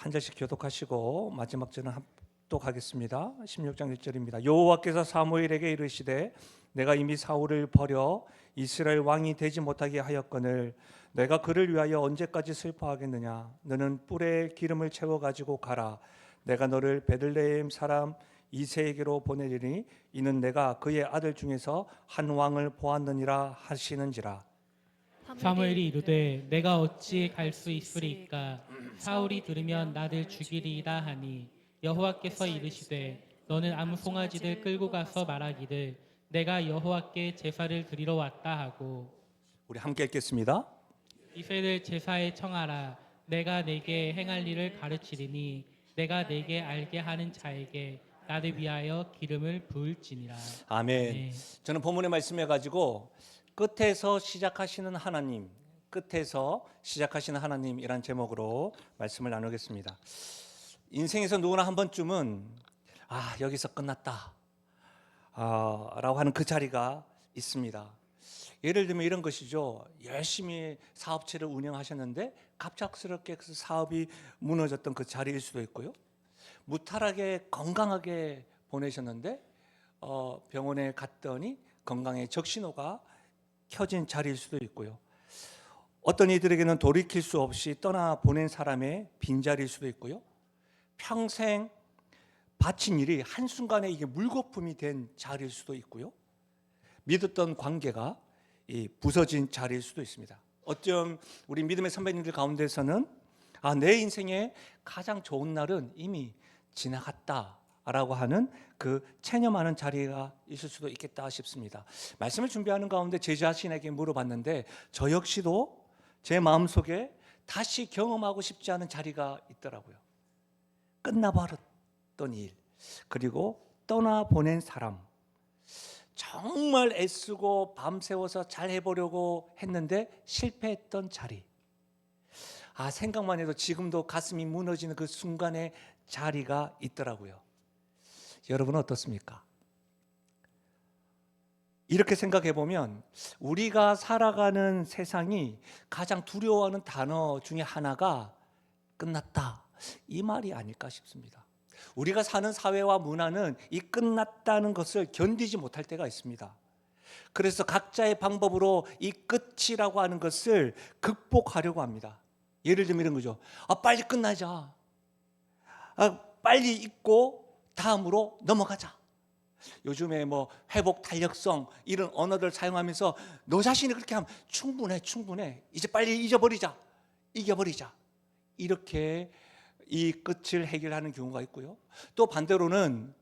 한 절씩 교독하시고 마지막 절은 또 가겠습니다. 16장 1절입니다. 여호와께서 사무엘에게 이르시되 내가 이미 사울을 버려 이스라엘 왕이 되지 못하게 하였거늘 내가 그를 위하여 언제까지 슬퍼하겠느냐. 너는 뿔에 기름을 채워 가지고 가라. 내가 너를 베들레헴 사람 이새에게로 보내리니 이는 내가 그의 아들 중에서 한 왕을 보았느니라 하시는지라. 사무엘이 이르되 내가 어찌 갈 수 있으리까. 사울이 들으면 나를 죽이리이다 하니 여호와께서 이르시되 너는 아무 송아지들 끌고 가서 말하기를 내가 여호와께 제사를 드리러 왔다 하고. 우리 함께 읽겠습니다. 이새를 제사에 청하라. 내가 내게 행할 일을 가르치리니 내가 내게 알게 하는 자에게 나를 위하여 기름을 부을지니라. 아멘. 네. 저는 본문의 말씀해 가지고 끝에서 시작하시는 하나님, 끝에서 시작하시는 하나님이란 제목으로 말씀을 나누겠습니다. 인생에서 누구나 한 번쯤은 여기서 끝났다 라고 하는 그 자리가 있습니다. 예를 들면 이런 것이죠. 열심히 사업체를 운영하셨는데 갑작스럽게 그 사업이 무너졌던 그 자리일 수도 있고요. 무탈하게 건강하게 보내셨는데 병원에 갔더니 건강에 적신호가 켜진 자리일 수도 있고요. 어떤 이들에게는 돌이킬 수 없이 떠나보낸 사람의 빈자리일 수도 있고요. 평생 바친 일이 한순간에 이게 물거품이 된 자리일 수도 있고요. 믿었던 관계가 부서진 자리일 수도 있습니다. 어쩜 우리 믿음의 선배님들 가운데서는 내 인생의 가장 좋은 날은 이미 지나갔다라고 하는 그 체념하는 자리가 있을 수도 있겠다 싶습니다. 말씀을 준비하는 가운데 제 자신에게 물어봤는데 저 역시도 제 마음속에 다시 경험하고 싶지 않은 자리가 있더라고요. 끝나버렸던 일, 그리고 떠나보낸 사람, 정말 애쓰고 밤새워서 잘 해보려고 했는데 실패했던 자리. 생각만 해도 지금도 가슴이 무너지는 그 순간의 자리가 있더라고요. 여러분은 어떻습니까? 이렇게 생각해 보면 우리가 살아가는 세상이 가장 두려워하는 단어 중에 하나가 끝났다, 이 말이 아닐까 싶습니다. 우리가 사는 사회와 문화는 이 끝났다는 것을 견디지 못할 때가 있습니다. 그래서 각자의 방법으로 이 끝이라고 하는 것을 극복하려고 합니다. 예를 들면 이런 거죠. 빨리 끝나자. 빨리 잊고 다음으로 넘어가자. 요즘에 회복 탄력성 이런 언어들 사용하면서 너 자신이 그렇게 하면 충분해. 이제 빨리 잊어버리자. 이겨버리자. 이렇게 이 끝을 해결하는 경우가 있고요. 또 반대로는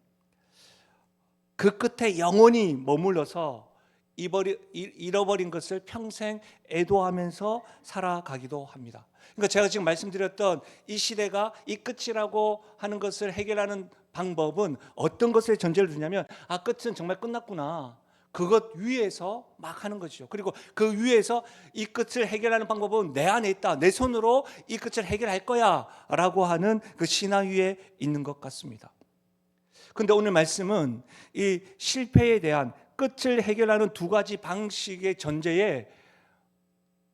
그 끝에 영원히 머물러서 잃어버린 것을 평생 애도하면서 살아가기도 합니다. 그러니까 제가 지금 말씀드렸던 이 시대가 이 끝이라고 하는 것을 해결하는 방법은 어떤 것에 전제를 두냐면 끝은 정말 끝났구나, 그것 위에서 막 하는 거죠. 그리고 그 위에서 이 끝을 해결하는 방법은 내 안에 있다, 내 손으로 이 끝을 해결할 거야 라고 하는 그 신화 위에 있는 것 같습니다. 그런데 오늘 말씀은 이 실패에 대한 끝을 해결하는 두 가지 방식의 전제에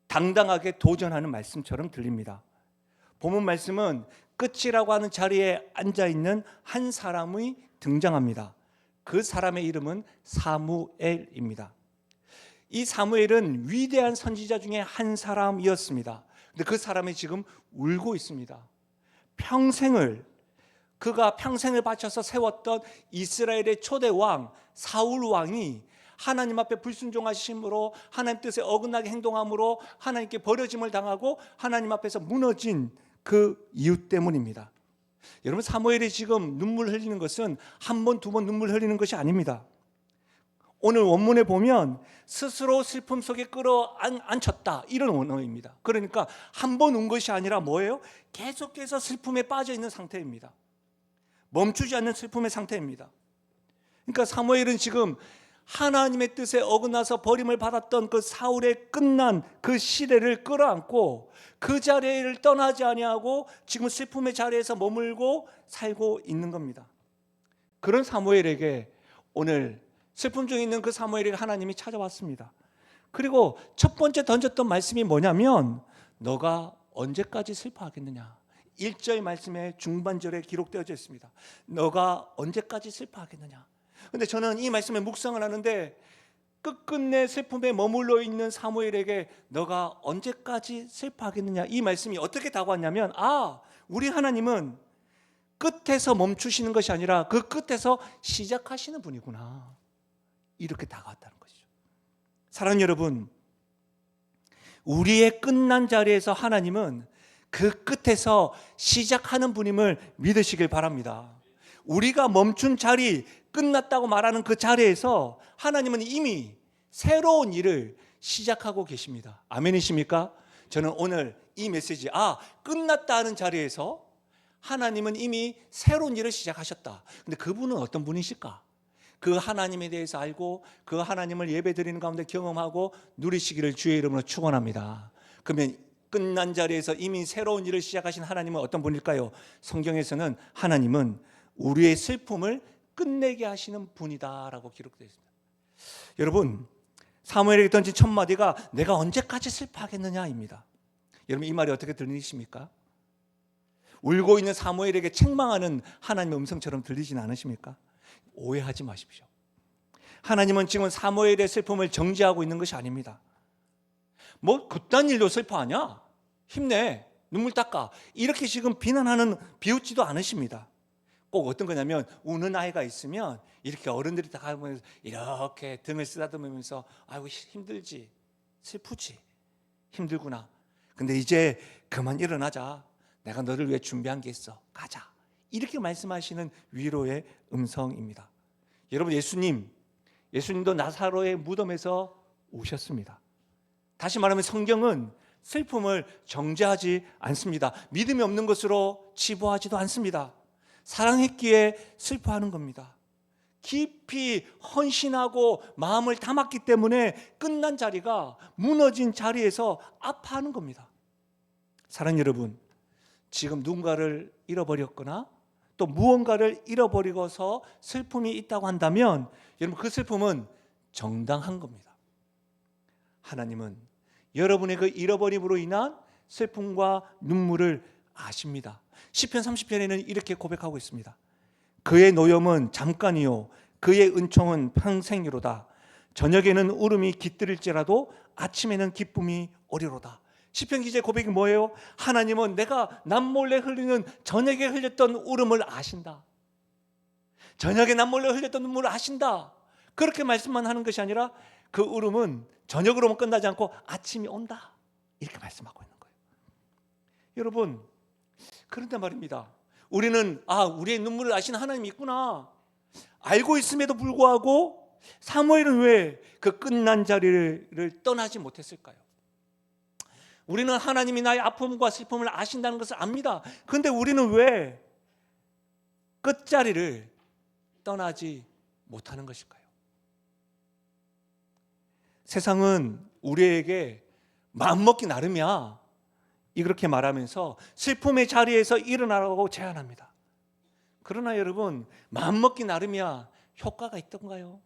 당당하게 도전하는 말씀처럼 들립니다. 본문 말씀은 끝이라고 하는 자리에 앉아있는 한 사람이 등장합니다. 그 사람의 이름은 사무엘입니다. 이 사무엘은 위대한 선지자 중에 한 사람이었습니다. 근데 그 사람이 지금 울고 있습니다. 그가 평생을 바쳐서 세웠던 이스라엘의 초대 왕 사울 왕이 하나님 앞에 불순종하심으로 하나님 뜻에 어긋나게 행동함으로 하나님께 버려짐을 당하고 하나님 앞에서 무너진 그 이유 때문입니다. 여러분, 사무엘이 지금 눈물 흘리는 것은 한 번, 두 번 눈물 흘리는 것이 아닙니다. 오늘 원문에 보면 스스로 슬픔 속에 끌어안쳤다, 이런 원어입니다. 그러니까 한 번 운 것이 아니라 뭐예요? 계속해서 슬픔에 빠져 있는 상태입니다. 멈추지 않는 슬픔의 상태입니다. 그러니까 사무엘은 지금 하나님의 뜻에 어긋나서 버림을 받았던 그 사울의 끝난 그 시대를 끌어안고 그 자리를 떠나지 아니하고 지금 슬픔의 자리에서 머물고 살고 있는 겁니다. 그런 사무엘에게 오늘 슬픔 중에 있는 그 사무엘에게 하나님이 찾아왔습니다. 그리고 첫 번째 던졌던 말씀이 뭐냐면 너가 언제까지 슬퍼하겠느냐, 1절 말씀의 중반절에 기록되어져 있습니다. 너가 언제까지 슬퍼하겠느냐. 근데 저는 이 말씀에 묵상을 하는데 끝끝내 슬픔에 머물러 있는 사무엘에게 너가 언제까지 슬퍼하겠느냐, 이 말씀이 어떻게 다가왔냐면, 우리 하나님은 끝에서 멈추시는 것이 아니라 그 끝에서 시작하시는 분이구나, 이렇게 다가왔다는 것이죠. 사랑하는 여러분, 우리의 끝난 자리에서 하나님은 그 끝에서 시작하는 분임을 믿으시길 바랍니다. 우리가 멈춘 자리, 끝났다고 말하는 그 자리에서 하나님은 이미 새로운 일을 시작하고 계십니다. 아멘이십니까? 저는 오늘 이 메시지, 끝났다 하는 자리에서 하나님은 이미 새로운 일을 시작하셨다. 근데 그분은 어떤 분이실까? 그 하나님에 대해서 알고 그 하나님을 예배드리는 가운데 경험하고 누리시기를 주의 이름으로 축원합니다. 그러면 끝난 자리에서 이미 새로운 일을 시작하신 하나님은 어떤 분일까요? 성경에서는 하나님은 우리의 슬픔을 끝내게 하시는 분이다라고 기록되어 있습니다. 여러분, 사무엘에게 던진 첫 마디가 내가 언제까지 슬퍼하겠느냐입니다. 여러분, 이 말이 어떻게 들리십니까? 울고 있는 사무엘에게 책망하는 하나님의 음성처럼 들리진 않으십니까? 오해하지 마십시오. 하나님은 지금 사무엘의 슬픔을 정지하고 있는 것이 아닙니다. 뭐 그딴 일로 슬퍼하냐? 힘내, 눈물 닦아, 이렇게 지금 비난하는, 비웃지도 않으십니다. 꼭 어떤 거냐면, 우는 아이가 있으면 이렇게 어른들이 다 가면서 이렇게 등을 쓰다듬으면서 아이고 힘들지, 슬프지, 힘들구나, 근데 이제 그만 일어나자, 내가 너를 위해 준비한 게 있어, 가자, 이렇게 말씀하시는 위로의 음성입니다. 여러분, 예수님도 나사로의 무덤에서 우셨습니다. 다시 말하면 성경은 슬픔을 정죄하지 않습니다. 믿음이 없는 것으로 치부하지도 않습니다. 사랑했기에 슬퍼하는 겁니다. 깊이 헌신하고 마음을 담았기 때문에 끝난 자리가 무너진 자리에서 아파하는 겁니다. 사랑하는 여러분, 지금 누군가를 잃어버렸거나 또 무언가를 잃어버리고서 슬픔이 있다고 한다면 여러분, 그 슬픔은 정당한 겁니다. 하나님은 여러분의 그 잃어버림으로 인한 슬픔과 눈물을 아십니다. 시편 30편에는 이렇게 고백하고 있습니다. 그의 노염은 잠깐이요 그의 은총은 평생이로다. 저녁에는 울음이 깃들일지라도 아침에는 기쁨이 오리로다. 시편 기자의 고백이 뭐예요? 하나님은 내가 남몰래 흘리는, 저녁에 흘렸던 울음을 아신다. 저녁에 남몰래 흘렸던 눈물을 아신다. 그렇게 말씀만 하는 것이 아니라 그 울음은 저녁으로만 끝나지 않고 아침이 온다, 이렇게 말씀하고 있는 거예요. 여러분, 그런데 말입니다, 우리는 우리의 눈물을 아시는 하나님이 있구나 알고 있음에도 불구하고 사무엘은 왜 그 끝난 자리를 떠나지 못했을까요? 우리는 하나님이 나의 아픔과 슬픔을 아신다는 것을 압니다. 그런데 우리는 왜 끝자리를 떠나지 못하는 것일까요? 세상은 우리에게 마음먹기 나름이야, 이렇게 말하면서 슬픔의 자리에서 일어나라고 제안합니다. 그러나 여러분, 마음먹기 나름이야 효과가 있던가요?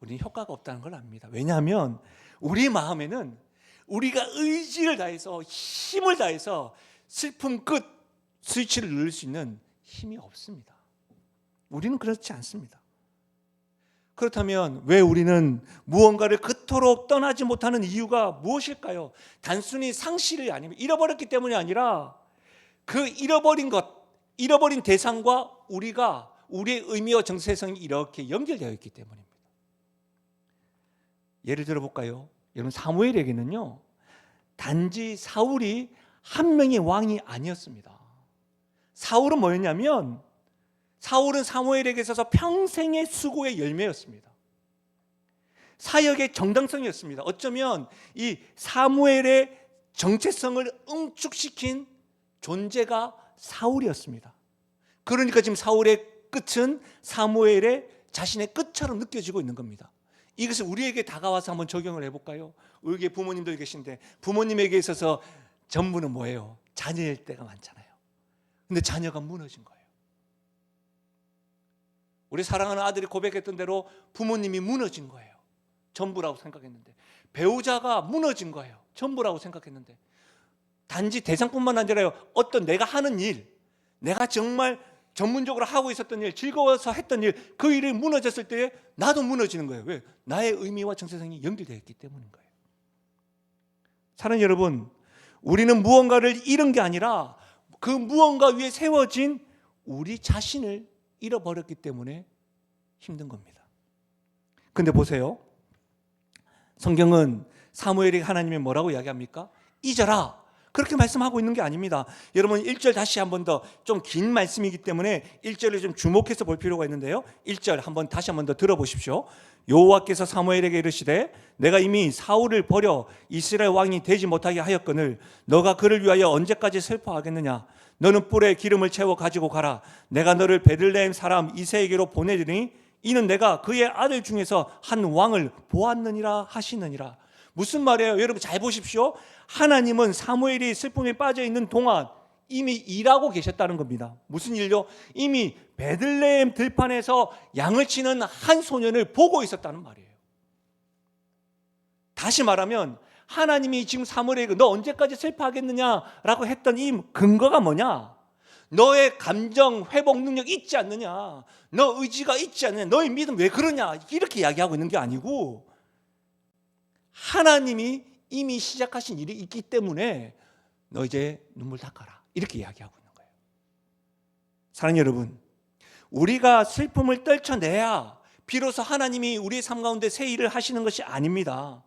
우리는 효과가 없다는 걸 압니다. 왜냐하면 우리 마음에는 우리가 의지를 다해서, 힘을 다해서 슬픔 끝 스위치를 누를 수 있는 힘이 없습니다. 우리는 그렇지 않습니다. 그렇다면 왜 우리는 무언가를 그토록 떠나지 못하는 이유가 무엇일까요? 단순히 상실이 아니면 잃어버렸기 때문이 아니라 그 잃어버린 것, 잃어버린 대상과 우리의 의미와 정체성이 이렇게 연결되어 있기 때문입니다. 예를 들어 볼까요? 여러분, 사무엘에게는요 단지 사울이 한 명의 왕이 아니었습니다. 사울은 뭐였냐면, 사울은 사무엘에게 있어서 평생의 수고의 열매였습니다. 사역의 정당성이었습니다. 어쩌면 이 사무엘의 정체성을 응축시킨 존재가 사울이었습니다. 그러니까 지금 사울의 끝은 사무엘의 자신의 끝처럼 느껴지고 있는 겁니다. 이것을 우리에게 다가와서 한번 적용을 해볼까요? 우리 부모님들 계신데 부모님에게 있어서 전부는 뭐예요? 자녀일 때가 많잖아요. 근데 자녀가 무너진 거예요. 우리 사랑하는 아들이 고백했던 대로 부모님이 무너진 거예요. 전부라고 생각했는데, 배우자가 무너진 거예요. 전부라고 생각했는데, 단지 대상뿐만 아니라 어떤 내가 하는 일, 내가 정말 전문적으로 하고 있었던 일, 즐거워서 했던 일, 그 일이 무너졌을 때 나도 무너지는 거예요. 왜? 나의 의미와 정체성이 연결되어 있기 때문인 거예요. 사랑하는 여러분, 우리는 무언가를 잃은 게 아니라 그 무언가 위에 세워진 우리 자신을 잃어버렸기 때문에 힘든 겁니다. 근데 보세요. 성경은 사무엘이 하나님이 뭐라고 이야기합니까? 잊어라. 그렇게 말씀하고 있는 게 아닙니다. 여러분 1절 다시 한 번 더, 좀 긴 말씀이기 때문에 1절을 좀 주목해서 볼 필요가 있는데요. 1절 다시 한 번 더 들어보십시오. 여호와께서 사무엘에게 이르시되 내가 이미 사울을 버려 이스라엘 왕이 되지 못하게 하였거늘 너가 그를 위하여 언제까지 슬퍼하겠느냐. 너는 뿔에 기름을 채워 가지고 가라. 내가 너를 베들레헴 사람 이새에게로 보내리니 이는 내가 그의 아들 중에서 한 왕을 보았느니라 하시느니라. 무슨 말이에요? 여러분 잘 보십시오. 하나님은 사무엘이 슬픔에 빠져 있는 동안 이미 일하고 계셨다는 겁니다. 무슨 일요? 이미 베들레헴 들판에서 양을 치는 한 소년을 보고 있었다는 말이에요. 다시 말하면 하나님이 지금 사무엘에게 너 언제까지 슬퍼하겠느냐라고 했던 이 근거가 뭐냐? 너의 감정 회복 능력 있지 않느냐? 너 의지가 있지 않느냐? 너의 믿음 왜 그러냐? 이렇게 이야기하고 있는 게 아니고 하나님이 이미 시작하신 일이 있기 때문에 너 이제 눈물 닦아라. 이렇게 이야기하고 있는 거예요. 사랑하는 여러분, 우리가 슬픔을 떨쳐내야 비로소 하나님이 우리의 삶 가운데 새 일을 하시는 것이 아닙니다.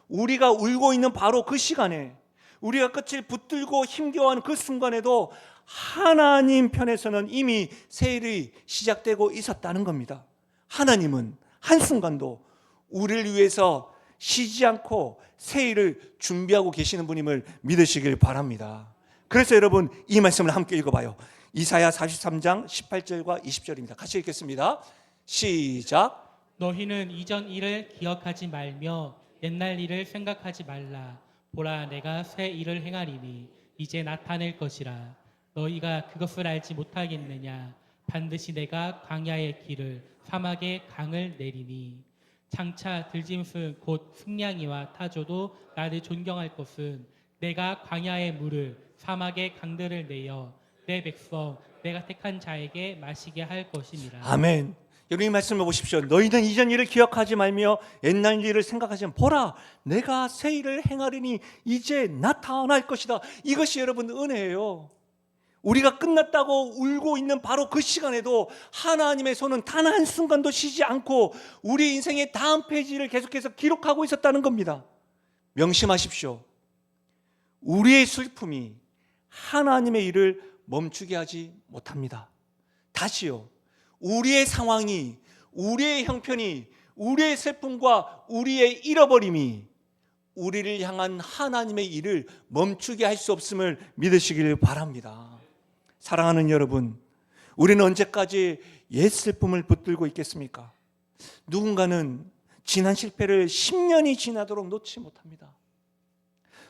우리가 울고 있는 바로 그 시간에, 우리가 끝을 붙들고 힘겨워하는 그 순간에도 하나님 편에서는 이미 새 일이 시작되고 있었다는 겁니다. 하나님은 한순간도 우리를 위해서 쉬지 않고 새 일을 준비하고 계시는 분임을 믿으시길 바랍니다. 그래서 여러분 이 말씀을 함께 읽어봐요. 이사야 43장 18절과 20절입니다. 같이 읽겠습니다. 시작. 너희는 이전 일을 기억하지 말며 옛날 일을 생각하지 말라. 보라, 내가 새 일을 행하리니 이제 나타낼 것이라. 너희가 그것을 알지 못하겠느냐? 반드시 내가 광야의 길을 사막의 강을 내리니 장차 들짐승 곧 승냥이와 타조도 나를 존경할 것은 내가 광야의 물을 사막의 강들을 내어 내 백성 내가 택한 자에게 마시게 할 것임이라. 아멘. 여러분 이 말씀을 보십시오. 너희는 이전 일을 기억하지 말며 옛날 일을 생각하지 말며 보라, 내가 새 일을 행하리니 이제 나타날 것이다. 이것이 여러분 은혜예요. 우리가 끝났다고 울고 있는 바로 그 시간에도 하나님의 손은 단 한순간도 쉬지 않고 우리 인생의 다음 페이지를 계속해서 기록하고 있었다는 겁니다. 명심하십시오. 우리의 슬픔이 하나님의 일을 멈추게 하지 못합니다. 다시요, 우리의 상황이, 우리의 형편이, 우리의 슬픔과 우리의 잃어버림이 우리를 향한 하나님의 일을 멈추게 할 수 없음을 믿으시길 바랍니다. 사랑하는 여러분, 우리는 언제까지 옛 슬픔을 붙들고 있겠습니까? 누군가는 지난 실패를 10년이 지나도록 놓지 못합니다.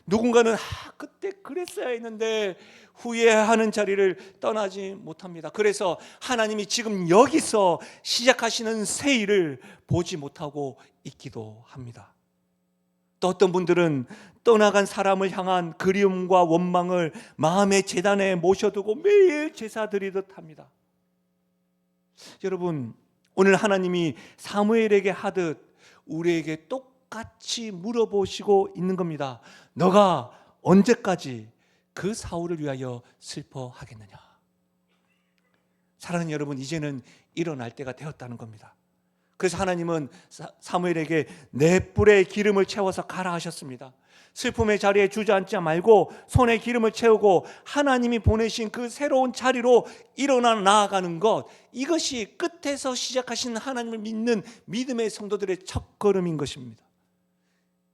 누군가는 그때 그랬어야 했는데 후회하는 자리를 떠나지 못합니다. 그래서 하나님이 지금 여기서 시작하시는 새 일을 보지 못하고 있기도 합니다. 또 어떤 분들은 떠나간 사람을 향한 그리움과 원망을 마음의 제단에 모셔두고 매일 제사 드리듯 합니다. 여러분, 오늘 하나님이 사무엘에게 하듯 우리에게 똑같이 물어보시고 있는 겁니다. 너가 언제까지 그 사울을 위하여 슬퍼하겠느냐? 사랑하는 여러분, 이제는 일어날 때가 되었다는 겁니다. 그래서 하나님은 사무엘에게 내 뿔에 기름을 채워서 가라 하셨습니다. 슬픔의 자리에 주저앉지 말고 손에 기름을 채우고 하나님이 보내신 그 새로운 자리로 일어나 나아가는 것, 이것이 끝에서 시작하신 하나님을 믿는 믿음의 성도들의 첫걸음인 것입니다.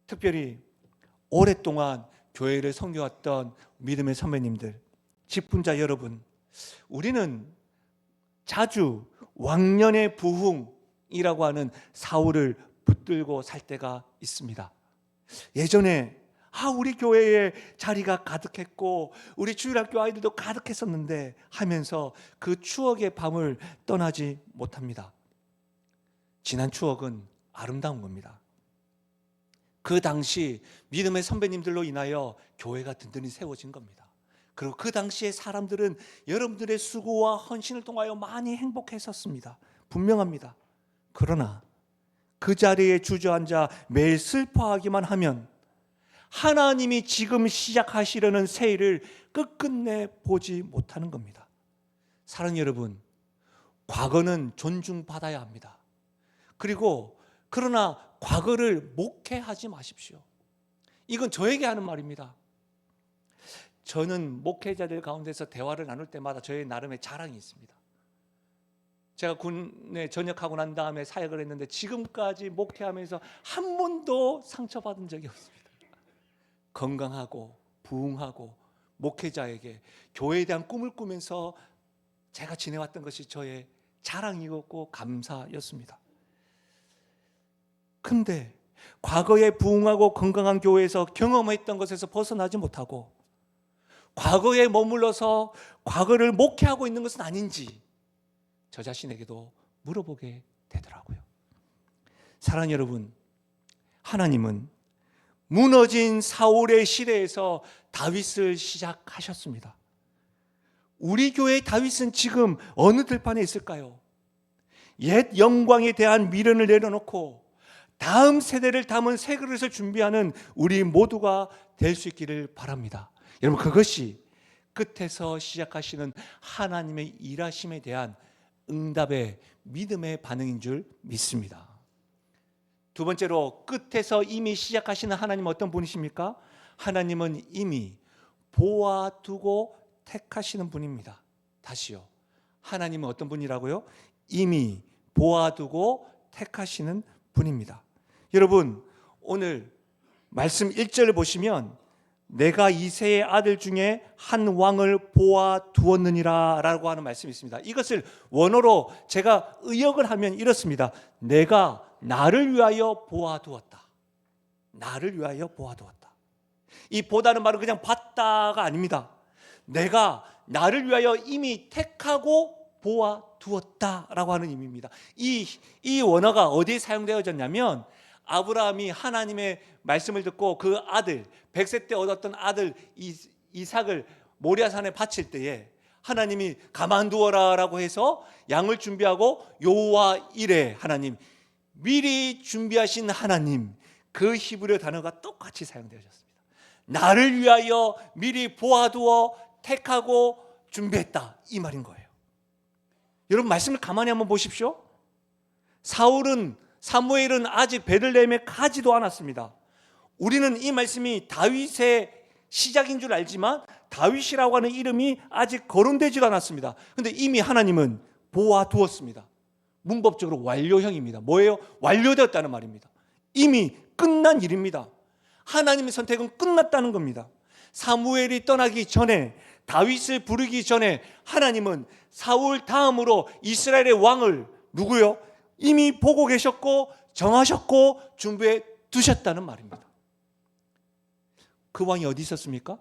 특별히 오랫동안 교회를 섬겨왔던 믿음의 선배님들, 직분자 여러분, 우리는 자주 왕년의 부흥이라고 하는 사울을 붙들고 살 때가 있습니다. 예전에 우리 교회에 자리가 가득했고 우리 주일학교 아이들도 가득했었는데 하면서 그 추억의 밤을 떠나지 못합니다. 지난 추억은 아름다운 겁니다. 그 당시 믿음의 선배님들로 인하여 교회가 든든히 세워진 겁니다. 그리고 그 당시에 사람들은 여러분들의 수고와 헌신을 통하여 많이 행복했었습니다. 분명합니다. 그러나 그 자리에 주저앉아 매일 슬퍼하기만 하면 하나님이 지금 시작하시려는 새 일을 끝끝내 보지 못하는 겁니다. 사랑하는 여러분, 과거는 존중받아야 합니다. 그리고 그러나 과거를 목회하지 마십시오. 이건 저에게 하는 말입니다. 저는 목회자들 가운데서 대화를 나눌 때마다 저의 나름의 자랑이 있습니다. 제가 군에 전역하고 난 다음에 사역을 했는데 지금까지 목회하면서 한 번도 상처받은 적이 없습니다. 건강하고 부흥하고 목회자에게 교회에 대한 꿈을 꾸면서 제가 지내왔던 것이 저의 자랑이었고 감사였습니다. 근데 과거에 부흥하고 건강한 교회에서 경험했던 것에서 벗어나지 못하고 과거에 머물러서 과거를 목회하고 있는 것은 아닌지 저 자신에게도 물어보게 되더라고요. 사랑하는 여러분, 하나님은 무너진 사울의 시대에서 다윗을 시작하셨습니다. 우리 교회의 다윗은 지금 어느 들판에 있을까요? 옛 영광에 대한 미련을 내려놓고 다음 세대를 담은 새 그릇을 준비하는 우리 모두가 될 수 있기를 바랍니다. 여러분, 그것이 끝에서 시작하시는 하나님의 일하심에 대한 응답의 믿음의 반응인 줄 믿습니다. 두 번째로, 끝에서 이미 시작하시는 하나님은 어떤 분이십니까? 하나님은 이미 보아두고 택하시는 분입니다. 다시요, 하나님은 어떤 분이라고요? 이미 보아두고 택하시는 분입니다. 여러분, 오늘 말씀 1절을 보시면 내가 이새의 아들 중에 한 왕을 보아두었느니라 라고 하는 말씀이 있습니다. 이것을 원어로 제가 의역을 하면 이렇습니다. 내가 나를 위하여 보아두었다. 나를 위하여 보아두었다. 이 보다는 말은 그냥 봤다가 아닙니다. 내가 나를 위하여 이미 택하고 보아두었다라고 하는 의미입니다. 이 원어가 어디에 사용되어졌냐면 아브라함이 하나님의 말씀을 듣고 그 아들 100세 때 얻었던 아들 이삭을 모리아산에 바칠 때에 하나님이 가만두어라 라고 해서 양을 준비하고 여호와 이레 하나님, 미리 준비하신 하나님, 그 히브리어 단어가 똑같이 사용되어졌습니다. 나를 위하여 미리 보아두어 택하고 준비했다, 이 말인 거예요. 여러분, 말씀을 가만히 한번 보십시오. 사무엘은 아직 베들레헴에 가지도 않았습니다. 우리는 이 말씀이 다윗의 시작인 줄 알지만 다윗이라고 하는 이름이 아직 거론되지도 않았습니다. 그런데 이미 하나님은 보아두었습니다. 문법적으로 완료형입니다. 뭐예요? 완료되었다는 말입니다. 이미 끝난 일입니다. 하나님의 선택은 끝났다는 겁니다. 사무엘이 떠나기 전에, 다윗을 부르기 전에 하나님은 사울 다음으로 이스라엘의 왕을 누구요? 이미 보고 계셨고 정하셨고 준비해 두셨다는 말입니다. 그 왕이 어디 있었습니까?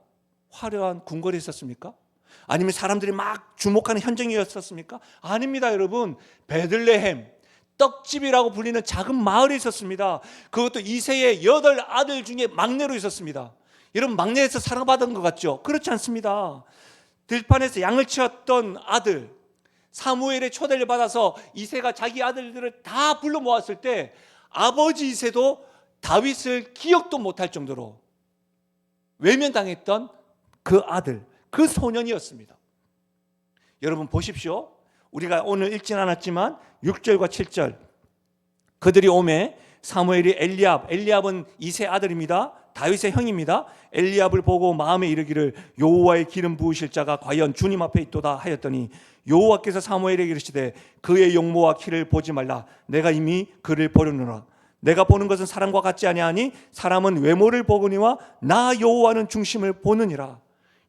화려한 궁궐에 있었습니까? 아니면 사람들이 막 주목하는 현장이었습니까? 아닙니다, 여러분. 베들레헴, 떡집이라고 불리는 작은 마을에 있었습니다. 그것도 이새의 8 아들 중에 막내로 있었습니다. 여러분, 막내에서 사랑받은 것 같죠? 그렇지 않습니다. 들판에서 양을 치었던 아들 사무엘의 초대를 받아서 이새가 자기 아들들을 다 불러 모았을 때 아버지 이새도 다윗을 기억도 못할 정도로 외면당했던 그 아들, 그 소년이었습니다. 여러분 보십시오. 우리가 오늘 읽진 않았지만 6절과 7절, 그들이 오매 사무엘이 엘리압은 이새 아들입니다. 다윗의 형입니다. 엘리압을 보고 마음에 이르기를 여호와의 기름 부으실 자가 과연 주님 앞에 있도다 하였더니 여호와께서 사무엘에게 이르시되 그의 용모와 키를 보지 말라. 내가 이미 그를 버렸노라. 내가 보는 것은 사람과 같지 아니하니 사람은 외모를 보거니와 나 여호와는 중심을 보느니라.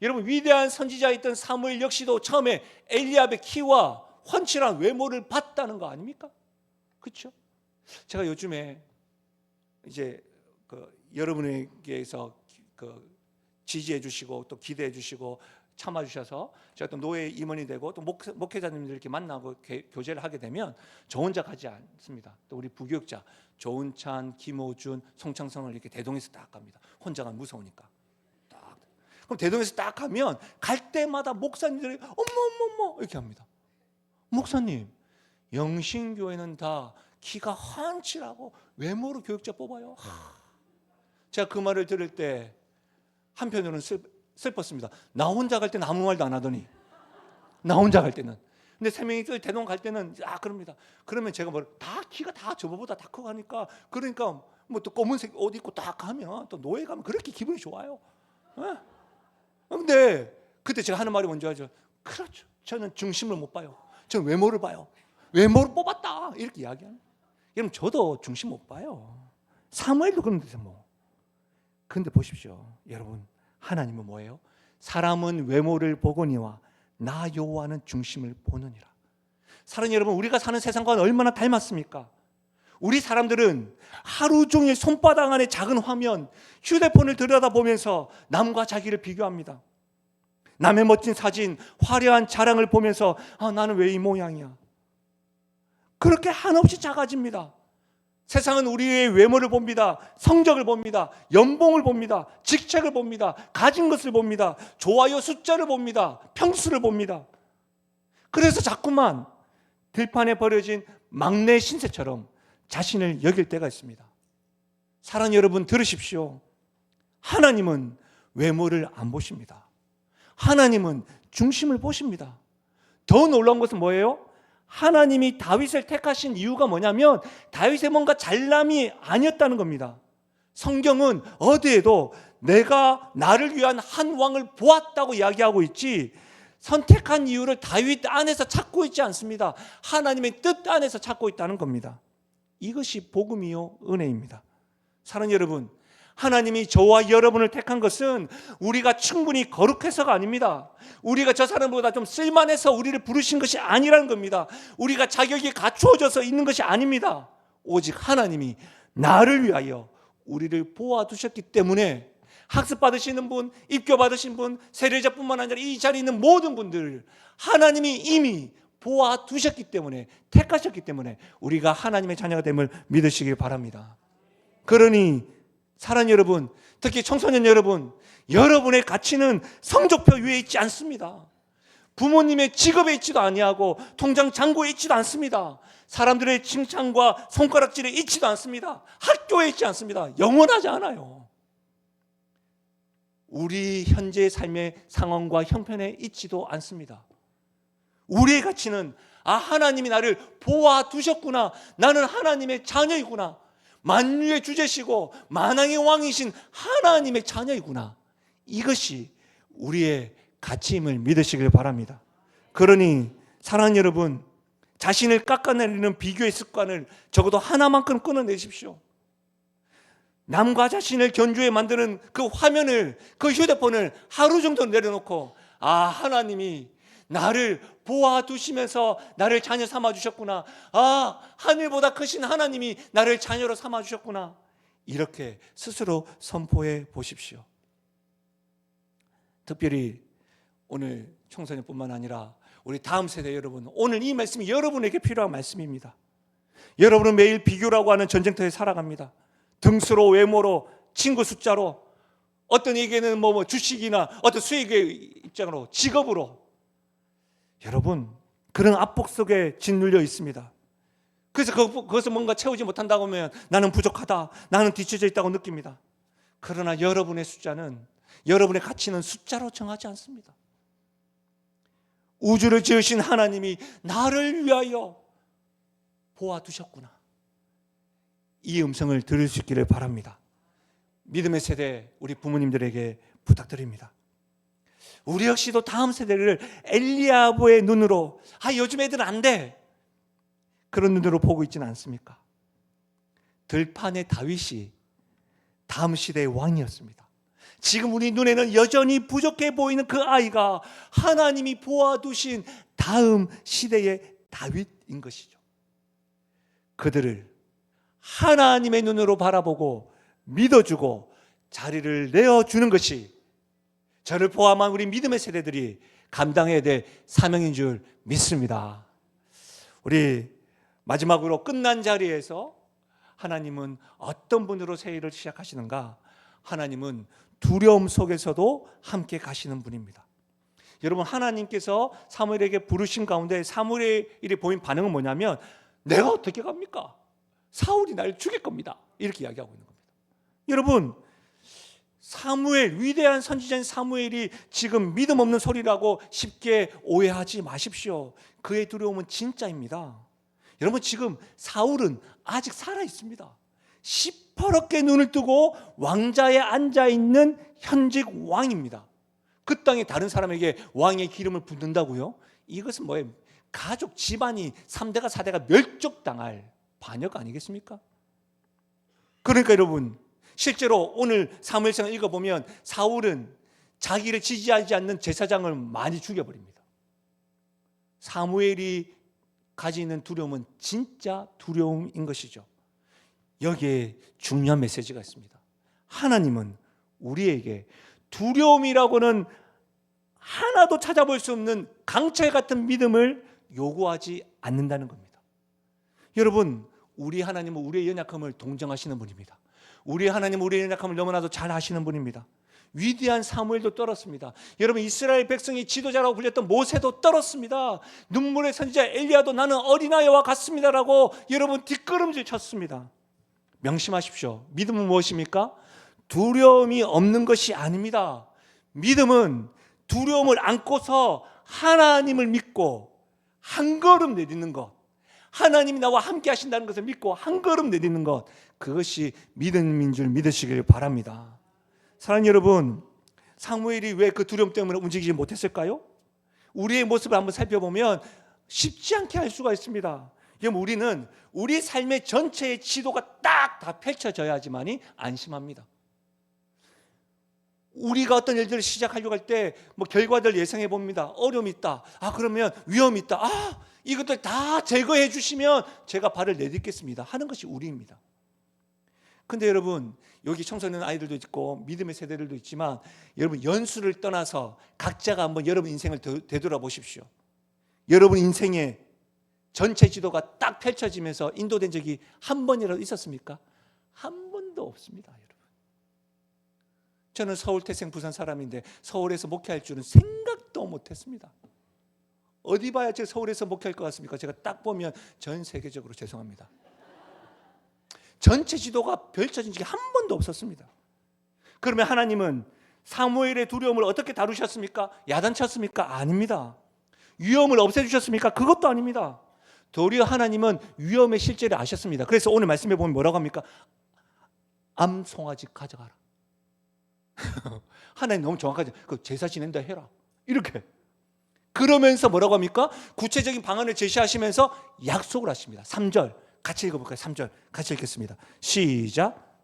여러분, 위대한 선지자였던 사무엘 역시도 처음에 엘리압의 키와 훤칠한 외모를 봤다는 거 아닙니까? 그렇죠? 제가 요즘에 이제 여러분에게서 지지해 주시고 또 기대해 주시고 참아주셔서 제가 또 노예 임원이 되고 또 목회자님들 이렇게 만나고 교제를 하게 되면 저 혼자 가지 않습니다. 또 우리 부교육자 조은찬, 김호준, 송창성을 이렇게 대동해서 딱 갑니다. 혼자 가면 무서우니까. 딱. 그럼 대동해서 딱 가면 갈 때마다 목사님들이 어머 이렇게 합니다. 목사님, 영신교회는 다 키가 한치라고 외모로 교육자 뽑아요. 제가 그 말을 들을 때 한편으로는 슬펐습니다. 나 혼자 갈 때는 아무 말도 안 하더니, 나 혼자 갈 때는. 근데 세 명이 대동 갈 때는 그럽니다. 그러면 제가 다 키가 다 저보다 다 크고 하니까, 그러니까 뭐 또 검은색 옷 입고 딱 가면 또 노예 가면 그렇게 기분이 좋아요. 근데 그때 제가 하는 말이 뭔지 알죠? 그렇죠. 저는 중심을 못 봐요. 저는 외모를 봐요. 외모를 뽑았다 이렇게 이야기하는. 여러분 저도 중심 못 봐요. 사무엘도 그런데 뭐. 근데 보십시오, 여러분. 하나님은 뭐예요? 사람은 외모를 보거니와 나 여호와는 중심을 보느니라. 사랑하는 여러분, 우리가 사는 세상과는 얼마나 닮았습니까? 우리 사람들은 하루 종일 손바닥 안에 작은 화면, 휴대폰을 들여다보면서 남과 자기를 비교합니다. 남의 멋진 사진, 화려한 자랑을 보면서 나는 왜 이 모양이야? 그렇게 한없이 작아집니다. 세상은 우리의 외모를 봅니다. 성적을 봅니다. 연봉을 봅니다. 직책을 봅니다. 가진 것을 봅니다. 좋아요 숫자를 봅니다. 평수를 봅니다. 그래서 자꾸만 들판에 버려진 막내 신세처럼 자신을 여길 때가 있습니다. 사랑하는 여러분, 들으십시오. 하나님은 외모를 안 보십니다. 하나님은 중심을 보십니다. 더 놀라운 것은 뭐예요? 하나님이 다윗을 택하신 이유가 뭐냐면 다윗의 뭔가 잘남이 아니었다는 겁니다. 성경은 어디에도 내가 나를 위한 한 왕을 보았다고 이야기하고 있지, 선택한 이유를 다윗 안에서 찾고 있지 않습니다. 하나님의 뜻 안에서 찾고 있다는 겁니다. 이것이 복음이요 은혜입니다. 사랑하는 여러분, 하나님이 저와 여러분을 택한 것은 우리가 충분히 거룩해서가 아닙니다. 우리가 저 사람보다 좀 쓸만해서 우리를 부르신 것이 아니라는 겁니다. 우리가 자격이 갖추어져서 있는 것이 아닙니다. 오직 하나님이 나를 위하여 우리를 보아두셨기 때문에 학습 받으시는 분, 입교 받으신 분, 세례자뿐만 아니라 이 자리에 있는 모든 분들 하나님이 이미 보아두셨기 때문에, 택하셨기 때문에 우리가 하나님의 자녀가 됨을 믿으시길 바랍니다. 그러니 사랑하는 여러분, 특히 청소년 여러분, 여러분의 가치는 성적표 위에 있지 않습니다. 부모님의 직업에 있지도 아니하고 통장 잔고에 있지도 않습니다. 사람들의 칭찬과 손가락질에 있지도 않습니다. 학교에 있지 않습니다. 영원하지 않아요. 우리 현재의 삶의 상황과 형편에 있지도 않습니다. 우리의 가치는 하나님이 나를 보아두셨구나, 나는 하나님의 자녀이구나, 만유의 주제시고 만왕의 왕이신 하나님의 자녀이구나, 이것이 우리의 가치임을 믿으시길 바랍니다. 그러니 사랑하는 여러분, 자신을 깎아내리는 비교의 습관을 적어도 하나만큼 끊어내십시오. 남과 자신을 견주에 만드는 그 화면을, 그 휴대폰을 하루 정도 내려놓고 하나님이 나를 보아두시면서 나를 자녀 삼아주셨구나, 하늘보다 크신 하나님이 나를 자녀로 삼아주셨구나, 이렇게 스스로 선포해 보십시오. 특별히 오늘 청소년뿐만 아니라 우리 다음 세대 여러분, 오늘 이 말씀이 여러분에게 필요한 말씀입니다. 여러분은 매일 비교라고 하는 전쟁터에 살아갑니다. 등수로, 외모로, 친구 숫자로, 어떤 에게는 주식이나 어떤 수익의 입장으로, 직업으로. 여러분, 그런 압박 속에 짓눌려 있습니다. 그래서 그것을 뭔가 채우지 못한다고 하면 나는 부족하다, 나는 뒤처져 있다고 느낍니다. 그러나 여러분의 숫자는, 여러분의 가치는 숫자로 정하지 않습니다. 우주를 지으신 하나님이 나를 위하여 보아두셨구나, 이 음성을 들을 수 있기를 바랍니다. 믿음의 세대 우리 부모님들에게 부탁드립니다. 우리 역시도 다음 세대를 엘리야보의 눈으로, 요즘 애들은 안 돼, 그런 눈으로 보고 있지는 않습니까? 들판의 다윗이 다음 시대의 왕이었습니다. 지금 우리 눈에는 여전히 부족해 보이는 그 아이가 하나님이 보아두신 다음 시대의 다윗인 것이죠. 그들을 하나님의 눈으로 바라보고 믿어주고 자리를 내어주는 것이 저를 포함한 우리 믿음의 세대들이 감당해야 될 사명인 줄 믿습니다. 우리 마지막으로 끝난 자리에서 하나님은 어떤 분으로 새해를 시작하시는가? 하나님은 두려움 속에서도 함께 가시는 분입니다. 여러분, 하나님께서 사무엘에게 부르신 가운데 사무엘이 보인 반응은 뭐냐면, 내가 어떻게 갑니까? 사울이 날 죽일 겁니다. 이렇게 이야기하고 있는 겁니다. 여러분, 사무엘, 위대한 선지자인 사무엘이 지금 믿음 없는 소리라고 쉽게 오해하지 마십시오. 그의 두려움은 진짜입니다. 여러분, 지금 사울은 아직 살아 있습니다. 시퍼렇게 눈을 뜨고 왕자에 앉아 있는 현직 왕입니다. 그 땅에 다른 사람에게 왕의 기름을 붓는다고요? 이것은 뭐예요? 가족 집안이 3대가 4대가 멸족당할 반역 아니겠습니까? 그러니까 여러분, 실제로 오늘 사무엘상을 읽어보면 사울은 자기를 지지하지 않는 제사장을 많이 죽여버립니다. 사무엘이 가지는 두려움은 진짜 두려움인 것이죠. 여기에 중요한 메시지가 있습니다. 하나님은 우리에게 두려움이라고는 하나도 찾아볼 수 없는 강철 같은 믿음을 요구하지 않는다는 겁니다. 여러분, 우리 하나님은 우리의 연약함을 동정하시는 분입니다. 우리 하나님은 우리의 연약함을 너무나도 잘 아시는 분입니다. 위대한 사무엘도 떨었습니다. 여러분, 이스라엘 백성이 지도자라고 불렸던 모세도 떨었습니다. 눈물의 선지자 엘리야도 나는 어린아이와 같습니다라고 여러분 뒷걸음질 쳤습니다. 명심하십시오. 믿음은 무엇입니까? 두려움이 없는 것이 아닙니다. 믿음은 두려움을 안고서 하나님을 믿고 한 걸음 내딛는 것, 하나님이 나와 함께 하신다는 것을 믿고 한 걸음 내딛는 것, 그것이 믿음인 줄 믿으시길 바랍니다. 사랑하는 여러분, 사무엘이 왜 그 두려움 때문에 움직이지 못했을까요? 우리의 모습을 한번 살펴보면 쉽지 않게 알 수가 있습니다. 그럼 우리는 우리 삶의 전체의 지도가 딱 다 펼쳐져야지만이 안심합니다. 우리가 어떤 일들을 시작하려고 할 때 뭐 결과들 예상해 봅니다. 어려움이 있다. 그러면 위험이 있다. 이것들 다 제거해 주시면 제가 발을 내딛겠습니다 하는 것이 우리입니다. 근데 여러분, 여기 청소년 아이들도 있고 믿음의 세대들도 있지만, 여러분 연수를 떠나서 각자가 한번 여러분 인생을 되돌아보십시오. 여러분 인생의 전체 지도가 딱 펼쳐지면서 인도된 적이 한 번이라도 있었습니까? 한 번도 없습니다. 여러분, 저는 서울 태생 부산 사람인데 서울에서 목회할 줄은 생각도 못했습니다. 어디 봐야 제가 서울에서 목회할 것 같습니까? 제가 딱 보면 전 세계적으로 죄송합니다. 전체 지도가 펼쳐진 적이 한 번도 없었습니다. 그러면 하나님은 사무엘의 두려움을 어떻게 다루셨습니까? 야단쳤습니까? 아닙니다. 위험을 없애주셨습니까? 그것도 아닙니다. 도리어 하나님은 위험의 실제를 아셨습니다. 그래서 오늘 말씀해 보면 뭐라고 합니까? 암송아지 가져가라. 하나님 너무 정확하죠. 그 제사 지낸다 해라. 이렇게. 그러면서 뭐라고 합니까? 구체적인 방안을 제시하시면서 약속을 하십니다. 3절 같이 읽어볼까요? 3절 같이 읽겠습니다. 시작.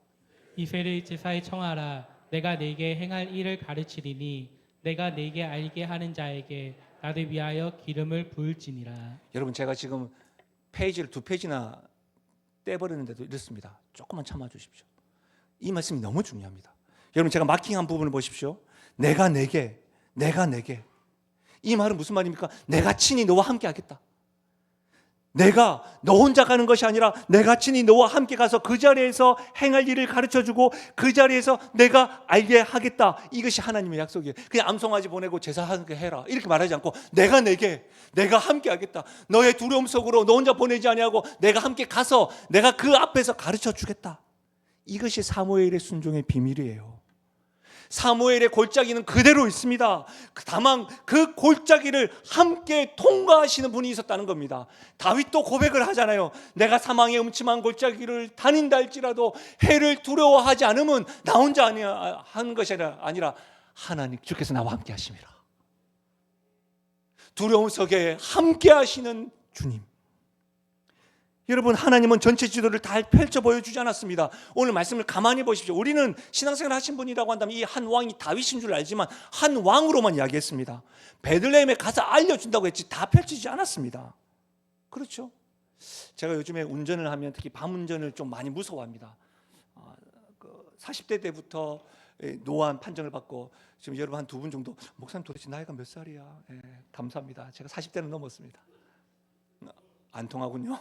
이스라엘 제사에 청하라. 내가 네게 행할 일을 가르치리니 내가 네게 알게 하는 자에게 나를 위하여 기름을 부을지니라. 여러분, 제가 지금 페이지를 2페이지나 떼버렸는데도 이렇습니다. 조금만 참아주십시오. 이 말씀이 너무 중요합니다. 여러분, 제가 마킹한 부분을 보십시오. 내가 내게. 이 말은 무슨 말입니까? 내가 친히 너와 함께 하겠다. 내가 너 혼자 가는 것이 아니라 내가 친히 너와 함께 가서 그 자리에서 행할 일을 가르쳐주고 그 자리에서 내가 알게 하겠다. 이것이 하나님의 약속이에요. 그냥 암송아지 보내고 제사하게 해라 이렇게 말하지 않고 내가 함께 하겠다. 너의 두려움 속으로 너 혼자 보내지 아니하고 내가 함께 가서 내가 그 앞에서 가르쳐 주겠다. 이것이 사무엘의 순종의 비밀이에요. 사무엘의 골짜기는 그대로 있습니다. 다만 그 골짜기를 함께 통과하시는 분이 있었다는 겁니다. 다윗도 고백을 하잖아요. 내가 사망의 음침한 골짜기를 다닌다 할지라도 해를 두려워하지 않으면 나 혼자 하는 것이 아니라 하나님 주께서 나와 함께 하심이라. 두려움 속에 함께 하시는 주님. 여러분, 하나님은 전체 지도를 다 펼쳐 보여주지 않았습니다. 오늘 말씀을 가만히 보십시오. 우리는 신앙생활 하신 분이라고 한다면 이 한 왕이 다윗인 줄 알지만 한 왕으로만 이야기했습니다. 베들레헴에 가서 알려준다고 했지 다 펼치지 않았습니다. 그렇죠? 제가 요즘에 운전을 하면 특히 밤 운전을 좀 많이 무서워합니다. 40대 때부터 노안 판정을 받고 지금 여러분 한 두 분 정도 목사님 도대체 나이가 몇 살이야? 예, 감사합니다. 제가 40대는 넘었습니다. 안 통하군요.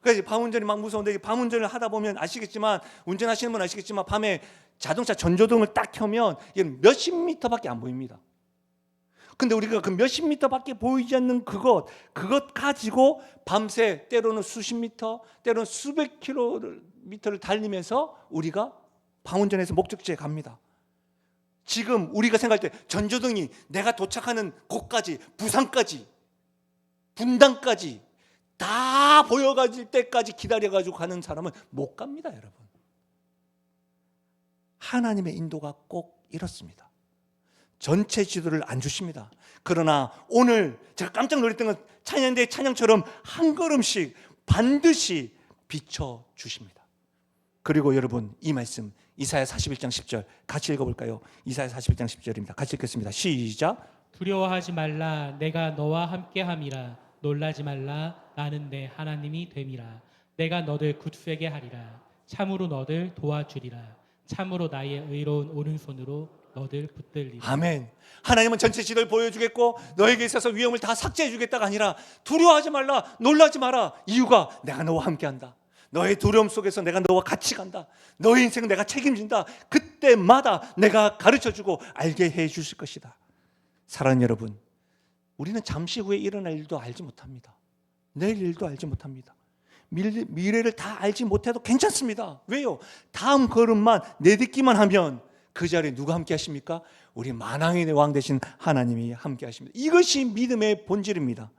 그래서 밤 운전이 막 무서운데 밤 운전을 하다 보면 아시겠지만 운전하시는 분 아시겠지만 밤에 자동차 전조등을 딱 켜면 몇십 미터밖에 안 보입니다. 근데 우리가 그 몇십 미터밖에 보이지 않는 그것 가지고 밤새 때로는 수십 미터, 때로는 수백 킬로미터를 달리면서 우리가 방운전에서 목적지에 갑니다. 지금 우리가 생각할 때 전조등이 내가 도착하는 곳까지, 부산까지, 분당까지 다 보여가질 때까지 기다려가지고 가는 사람은 못 갑니다, 여러분. 하나님의 인도가 꼭 이렇습니다. 전체 지도를 안 주십니다. 그러나 오늘 제가 깜짝 놀랐던 건 찬양대의 찬양처럼 한 걸음씩 반드시 비춰주십니다. 그리고 여러분 이 말씀 이사야 41장 10절 같이 읽어볼까요? 이사야 41장 10절입니다. 같이 읽겠습니다. 시작. 두려워하지 말라. 내가 너와 함께함이라. 놀라지 말라. 나는 내 하나님이 됨이라. 내가 너를 굳세게 하리라. 참으로 너를 도와주리라. 참으로 나의 의로운 오른손으로 너를 붙들리라. 아멘. 하나님은 전체 지도를 보여주겠고 너에게 있어서 위험을 다 삭제해 주겠다가 아니라 두려워하지 말라, 놀라지 마라. 이유가 내가 너와 함께한다. 너의 두려움 속에서 내가 너와 같이 간다. 너의 인생은 내가 책임진다. 그때마다 내가 가르쳐주고 알게 해 주실 것이다. 사랑하는 여러분, 우리는 잠시 후에 일어날 일도 알지 못합니다. 내일 일도 알지 못합니다. 미래를 다 알지 못해도 괜찮습니다. 왜요? 다음 걸음만 내딛기만 하면 그 자리에 누가 함께 하십니까? 우리 만왕의 왕 되신 하나님이 함께 하십니다. 이것이 믿음의 본질입니다.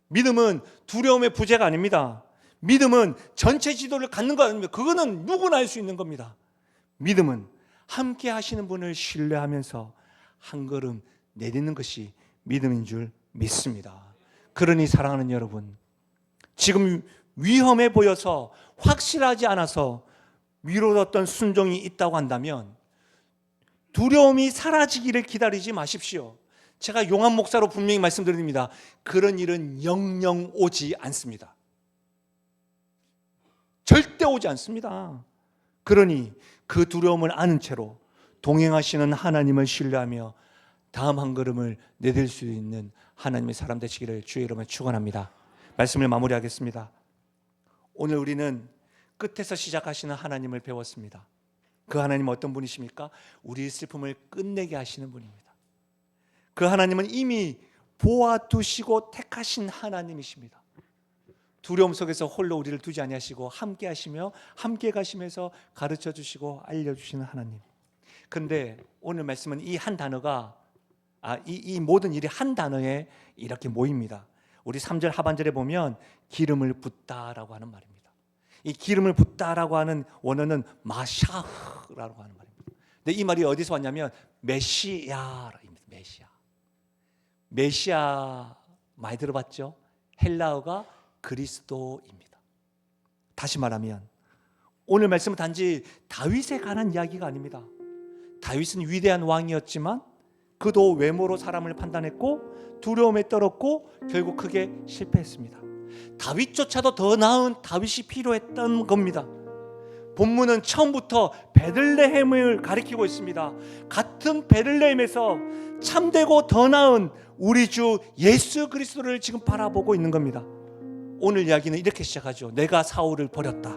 믿음은 두려움의 부재가 아닙니다. 믿음은 전체 지도를 갖는 거 아닙니다. 그거는 누구나 알 수 있는 겁니다. 믿음은 함께 하시는 분을 신뢰하면서 한 걸음 내딛는 것이 믿음인 줄 믿습니다. 그러니 사랑하는 여러분, 지금 위험해 보여서 확실하지 않아서 미뤄뒀던 순종이 있다고 한다면 두려움이 사라지기를 기다리지 마십시오. 제가 용한 목사로 분명히 말씀드립니다. 그런 일은 영영 오지 않습니다. 절대 오지 않습니다. 그러니 그 두려움을 아는 채로 동행하시는 하나님을 신뢰하며 다음 한 걸음을 내딜 수 있는 하나님의 사람 되시기를 주의 이름으로 축원합니다. 말씀을 마무리하겠습니다. 오늘 우리는 끝에서 시작하시는 하나님을 배웠습니다. 그 하나님은 어떤 분이십니까? 우리의 슬픔을 끝내게 하시는 분입니다. 그 하나님은 이미 보아두시고 택하신 하나님이십니다. 두려움 속에서 홀로 우리를 두지 아니하시고 함께 하시며 함께 가시면서 가르쳐 주시고 알려주시는 하나님. 그런데 오늘 말씀은 이 한 단어가 이 모든 일이 한 단어에 이렇게 모입니다. 우리 3절 하반절에 보면 기름을 붓다라고 하는 말입니다. 이 기름을 붓다라고 하는 원어는 마샤흐라고 하는 말입니다. 근데 이 말이 어디서 왔냐면 메시아입니다. 메시아 많이 들어봤죠? 헬라어가 그리스도입니다. 다시 말하면 오늘 말씀은 단지 다윗에 관한 이야기가 아닙니다. 다윗은 위대한 왕이었지만 그도 외모로 사람을 판단했고 두려움에 떨었고 결국 크게 실패했습니다. 다윗조차도 더 나은 다윗이 필요했던 겁니다. 본문은 처음부터 베들레헴을 가리키고 있습니다. 같은 베들레헴에서 참되고 더 나은 우리 주 예수 그리스도를 지금 바라보고 있는 겁니다. 오늘 이야기는 이렇게 시작하죠. 내가 사울을 버렸다.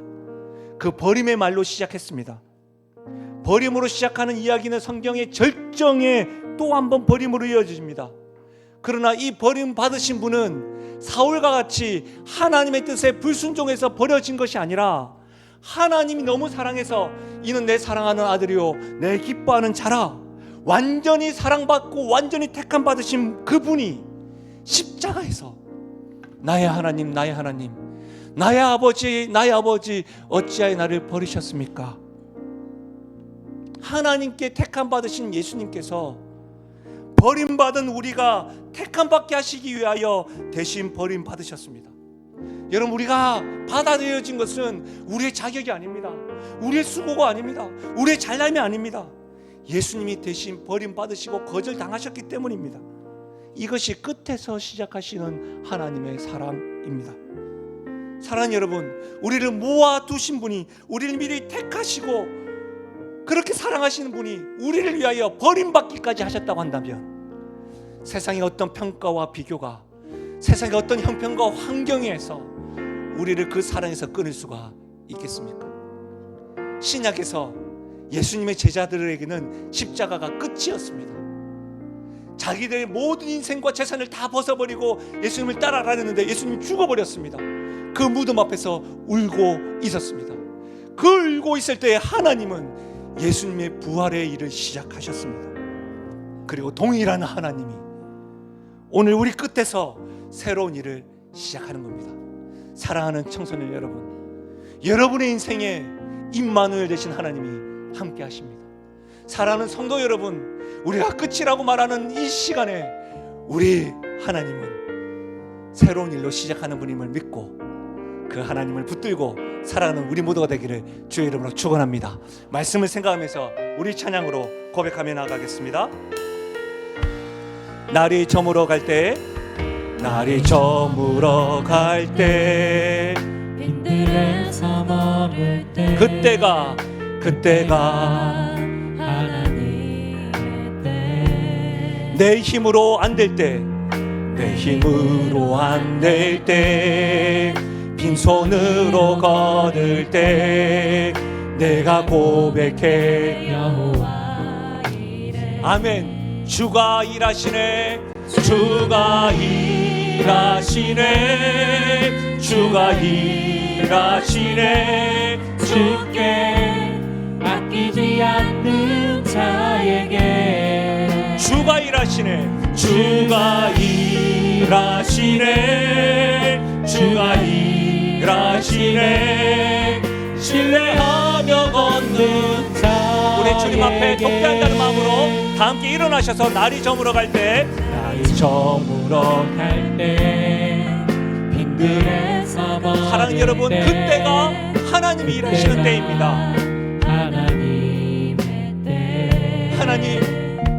그 버림의 말로 시작했습니다. 버림으로 시작하는 이야기는 성경의 절정에 또 한 번 버림으로 이어집니다. 그러나 이 버림 받으신 분은 사울과 같이 하나님의 뜻에 불순종해서 버려진 것이 아니라 하나님이 너무 사랑해서 이는 내 사랑하는 아들이요 내 기뻐하는 자라, 완전히 사랑받고 완전히 택함 받으신 그분이 십자가에서 나의 하나님 나의 하나님 나의 아버지 어찌하여 나를 버리셨습니까? 하나님께 택함 받으신 예수님께서 버림받은 우리가 택함 받게 하시기 위하여 대신 버림 받으셨습니다. 여러분, 우리가 받아들여진 것은 우리의 자격이 아닙니다. 우리의 수고가 아닙니다. 우리의 잘남이 아닙니다. 예수님이 대신 버림 받으시고 거절당하셨기 때문입니다. 이것이 끝에서 시작하시는 하나님의 사랑입니다. 사랑하는 여러분, 우리를 모아두신 분이 우리를 미리 택하시고 그렇게 사랑하시는 분이 우리를 위하여 버림받기까지 하셨다고 한다면 세상의 어떤 평가와 비교가, 세상의 어떤 형편과 환경에서 우리를 그 사랑에서 끊을 수가 있겠습니까? 신약에서 예수님의 제자들에게는 십자가가 끝이었습니다. 자기들의 모든 인생과 재산을 다 벗어버리고 예수님을 따라가려는데 예수님이 죽어버렸습니다. 그 무덤 앞에서 울고 있었습니다. 그 울고 있을 때 하나님은 예수님의 부활의 일을 시작하셨습니다. 그리고 동일한 하나님이 오늘 우리 끝에서 새로운 일을 시작하는 겁니다. 사랑하는 청소년 여러분, 여러분의 인생에 임마누엘 되신 하나님이 함께 하십니다. 사랑하는 성도 여러분, 우리가 끝이라고 말하는 이 시간에 우리 하나님은 새로운 일로 시작하는 분임을 믿고 그 하나님을 붙들고 살아가는 우리 모두가 되기를 주의 이름으로 축원합니다. 말씀을 생각하면서 우리 찬양으로 고백하며 나가겠습니다. 날이 저물어 갈 때, 날이 저물어 갈 때, 빈들에서 머물 때, 그때가 하나님의 때, 내 힘으로 안 될 때, 내 힘으로 안 될 때, 빈손으로 걸을 때 내가 고백해 여호와 이래. 아멘. 주가 일하시네, 주가 일하시네, 주가 일하시네. 주께 아끼지 않는 자에게 주가 일하시네, 주가 일하시네, 주가 일하시네. 신뢰하며 걷는 자, 우리 주님 앞에 독대한다는 마음으로 다 함께 일어나셔서 날이 저물어 갈 때, 날이 저물어 갈 때, 빈들에서 머물 사랑하는 여러분, 때, 그때가 하나님이 일하시는 때입니다. 하나님의 때. 하나님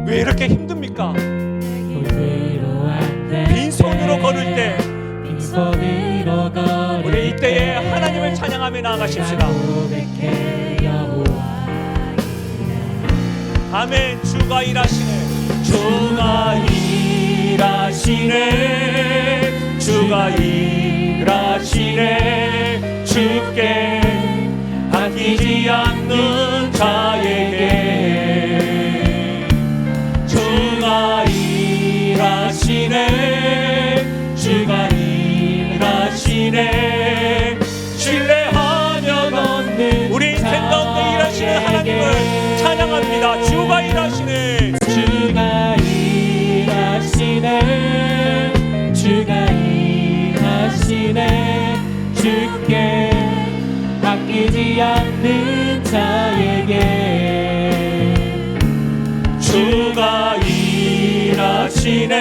왜 이렇게 힘듭니까? 빈손으로 빈손으로 걸을 때 빈손으로 걸을 우리 이때에 하나님을 찬양하며 나아가십시다. 고백해 여호와 아멘. 주가 일하시네, 주가 일하시네, 주가 일하시네. 주께 아끼지 않는 자에게 주가 일하시네, 주가 일하시네. 신뢰하며 걷는 우리 인생 가운데 일하시는 하나님을 찬양합니다. 주가 일하시네, 주가 일하시네, 주가 일하시네. 주께 아끼지 않는 자에게 주가 일하시네,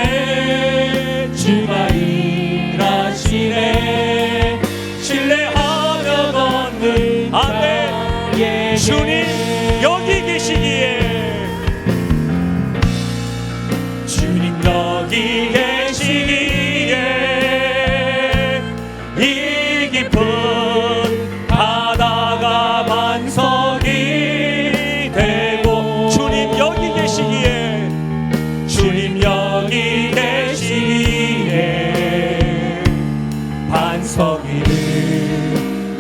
주가 일하시네. 신뢰하며 걷는 아멘. 주님 여기 계시기에, 주님 여기 계시기에 이 깊은 바다가 반석이 되고, 주님 여기 계시기에, 주님 여기 계시기에 반석이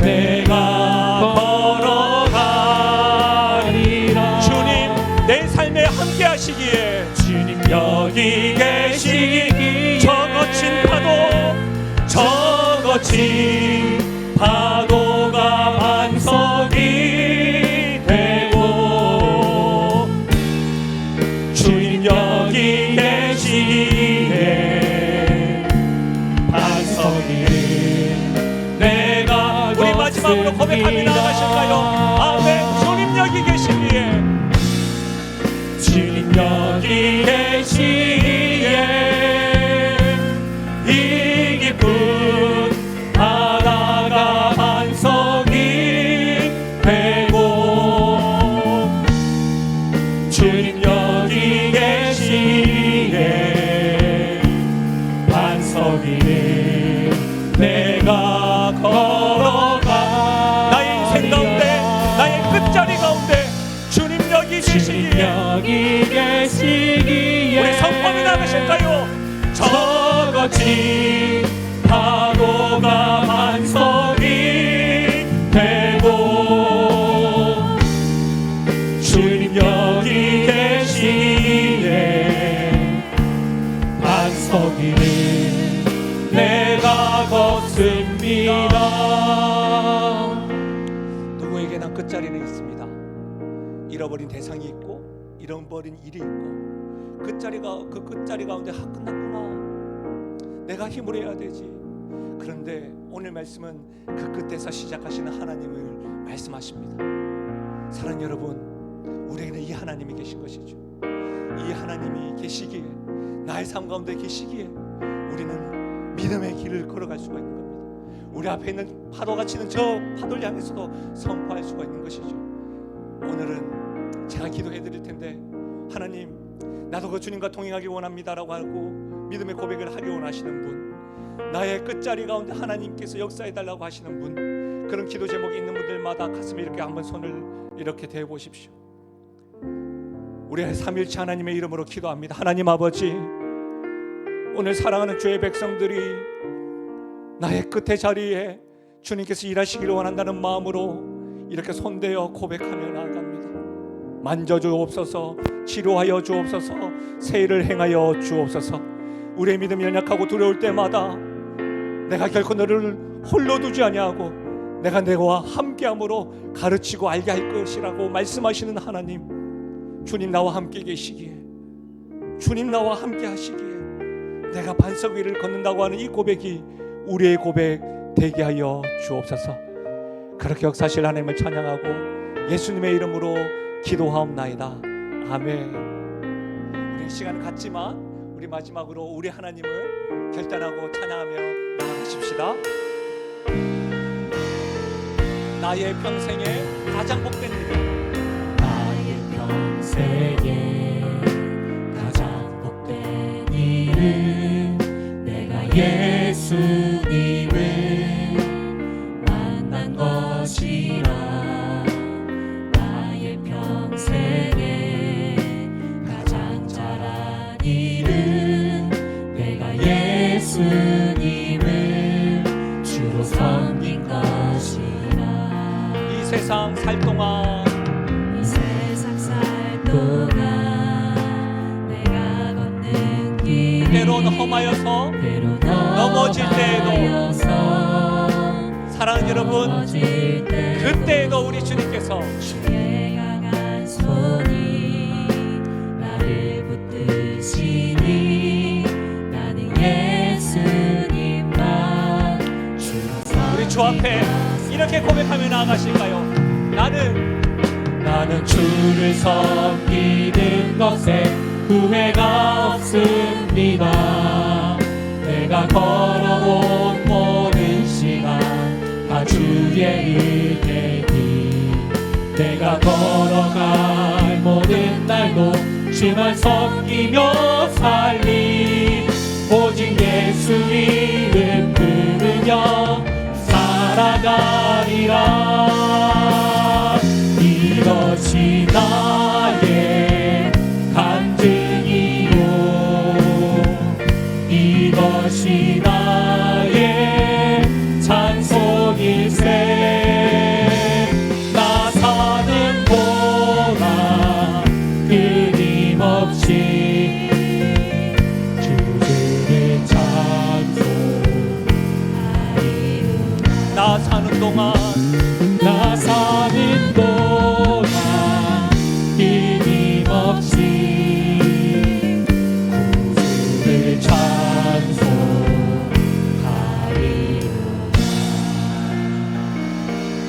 내가 걸어가리라. 주님 내 삶에 함께 하시기에, 주님 여기 계시기. 저 거친 파도가 반석이 되고, 주님 여기 계시기에 반석이 내가. 우리 마지막으로 고백하며 나가실까요? 아멘. 주님 여기 계시기에, 주님 여기 계시기에 이 깊은 바다가 반석이 되고, 주님 여기 계시기에 반석이 내가 걸어가. 나의 인생 가운데, 나의 끝자리 가운데 주님 하실까요? 저거지 파도가 반석이 되고 주님 여기 계시네 반석이는 내가 걷습니다. 누구에게나 끝자리는 있습니다. 잃어버린 대상이 있고 잃어버린 일이 있고 그 끝자리 가운데 끝났구나, 내가 힘을 해야 되지. 그런데 오늘 말씀은 그 끝에서 시작하시는 하나님을 말씀하십니다. 사랑하는 여러분, 우리에게는 이 하나님이 계신 것이죠. 이 하나님이 계시기에, 나의 삶 가운데 계시기에 우리는 믿음의 길을 걸어갈 수가 있는 겁니다. 우리 앞에 있는 파도가 치는 저 파도를 향해서도 선포할 수가 있는 것이죠. 오늘은 제가 기도해 드릴 텐데, 하나님, 나도 그 주님과 동행하기 원합니다라고 하고 믿음의 고백을 하기 원하시는 분, 나의 끝자리 가운데 하나님께서 역사해 달라고 하시는 분, 그런 기도 제목이 있는 분들마다 가슴에 이렇게 한번 손을 이렇게 대어 보십시오. 우리의 삼일체 하나님의 이름으로 기도합니다. 하나님 아버지, 오늘 사랑하는 주의 백성들이 나의 끝의 자리에 주님께서 일하시기를 원한다는 마음으로 이렇게 손대어 고백하며 나아갑니다. 만져주옵소서, 치료하여 주옵소서, 세일을 행하여 주옵소서. 우리의 믿음이 연약하고 두려울 때마다 내가 결코 너를 홀로 두지 아니하고 내가 너와 함께함으로 가르치고 알게 할 것이라고 말씀하시는 하나님, 주님 나와 함께 계시기에, 주님 나와 함께 하시기에 내가 반석 위를 걷는다고 하는 이 고백이 우리의 고백 되게 하여 주옵소서. 그렇게 역사하실 하나님을 찬양하고 예수님의 이름으로 기도하옵나이다. 아멘. 우리 시간은 같지만 우리 마지막으로 우리 하나님을 결단하고 찬양하며 나아가십시다. 나의 평생에 가장 복된 일은, 나의 평생에 가장 복된 일은 내가 예수님을 만난 것이라. 나의 평생에 가장 잘한 일은 내가 예수님을 주로 섬긴 것이라. 이 세상 살 동안 내가 걷는 길 때로는 험하여서 넘어질 때에도, 사랑하는 여러분, 그때에도 우리 주님께서 주의 강한 손이 나를 붙드시니 나는 예수님만 우리 주 앞에 이렇게 고백하며 나아가실까요? 나는 주를 섬기는 것에 후회가 없습니다. 내가 걸어온 모든 시간 다 주의 은혜니, 내가 걸어갈 모든 날도 주만 섬기며 살리. 오직 예수 이름 부르며 살아가리라. 이것이 나의 간증이요, 이것이 나의 찬송일세. 나 사는 동안 끊임없이 주를 찬송하리로다. 나 사는 동안 끊임없이 구주를 찬송하리로다.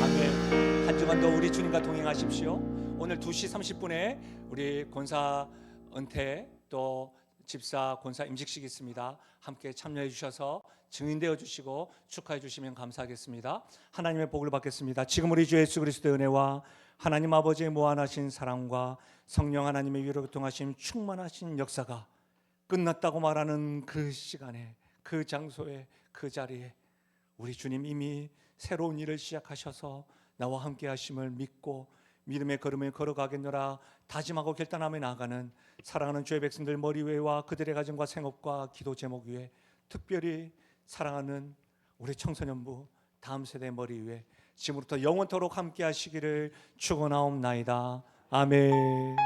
아멘. 한 주간도 우리 주님과 동행하십시오. 오늘 2시 30분에 우리 권사 은퇴 또 집사 권사 임직식이 있습니다. 함께 참여해 주셔서 증인되어 주시고 축하해 주시면 감사하겠습니다. 하나님의 복을 받겠습니다. 지금 우리 주 예수 그리스도의 은혜와 하나님 아버지의 무한하신 사랑과 성령 하나님의 위로 교통하심 충만하신 역사가 끝났다고 말하는 그 시간에, 그 장소에, 그 자리에 우리 주님 이미 새로운 일을 시작하셔서 나와 함께 하심을 믿고 믿음의 걸음을 걸어가겠노라 다짐하고 결단하며 나아가는 사랑하는 주의 백성들 머리 위에와 그들의 가정과 생업과 기도 제목 위에, 특별히 사랑하는 우리 청소년부 다음 세대 머리 위에 지금부터 영원토록 함께 하시기를 축원하옵나이다. 아멘.